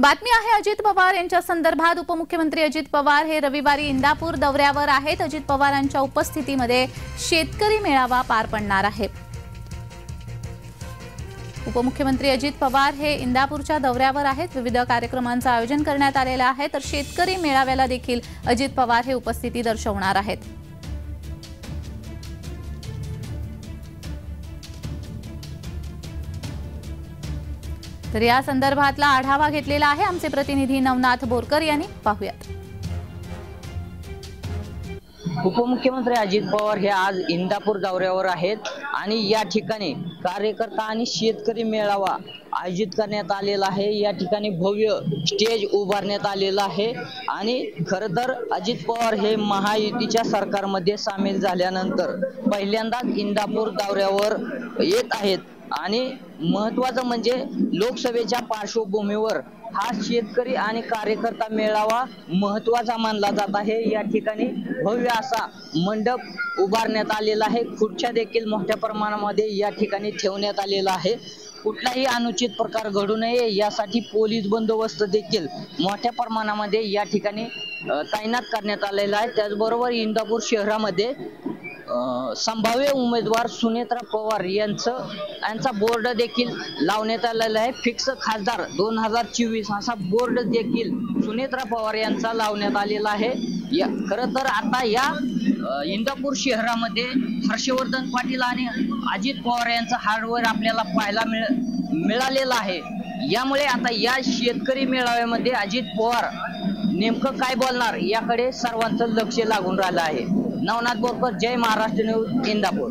बातमी आहे अजित पवार यांच्या संदर्भात। उपमुख्यमंत्री अजित पवार हे रविवारी इंदापूर दौऱ्यावर आहेत। अजित पवारांच्या उपस्थितीमध्ये शेतकरी मेळावा पार पडणार आहे। उपमुख्यमंत्री अजित पवार हे इंदापूरच्या दौऱ्यावर आहेत। विविध कार्यक्रमांचं आयोजन करण्यात आलेलं आहे, तर शेतकरी मेळाव्याला देखील अजित पवार हे उपस्थिती दर्शवणार आहेत। तर या संदर्भातला आढावा घेतलेला आहे आमचे प्रतिनिधी नवनाथ बोरकर यांनी। पाहूयात। उपमुख्यमंत्री अजित पवार हे आज इंदापूर दौऱ्यावर आहेत आणि या ठिकाणी कार्यकर्ता आणि शेतकरी मेळावा आयोजित करण्यात आलेला आहे। या ठिकाणी भव्य स्टेज उभारण्यात आलेला आहे आणि खरं तर अजित पवार हे महायुतीच्या सरकारमध्ये सामील झाल्यानंतर पहिल्यांदाच इंदापूर दौऱ्यावर येत आहेत आणि महत्त्वाचं म्हणजे लोकसभेच्या पार्श्वभूमीवर हा शेतकरी आणि कार्यकर्ता मेळावा महत्त्वाचा मानला जात आहे। या ठिकाणी भव्य असा मंडप उभारण्यात आलेला आहे। खुर्च्या देखील मोठ्या प्रमाणामध्ये या ठिकाणी ठेवण्यात आलेला आहे। कुठलाही अनुचित प्रकार घडू नये यासाठी पोलीस बंदोबस्त देखील मोठ्या प्रमाणामध्ये या ठिकाणी तैनात करण्यात आलेला आहे। त्याचबरोबर इंदापूर शहरामध्ये संभाव्य उमेदवार सुनेत्रा पवार यांचा बोर्ड देखील लावण्यात आलेला आहे। फिक्स खासदार 2024 असा बोर्ड देखील सुनेत्रा पवार यांचा लावण्यात आलेला आहे। खरं तर आता या इंदापूर शहरामध्ये हर्षवर्धन पाटील आणि अजित पवार यांचा हार्डवेअर आपल्याला पाहायला मिळालेला आहे। यामुळे आता या शेतकरी मेळाव्यामध्ये अजित पवार नेमकं काय बोलणार याकडे सर्वांचं लक्ष लागून राहिलं आहे। नवनाथ बोरकर, जय महाराष्ट्र न्यूज, इंदापूर।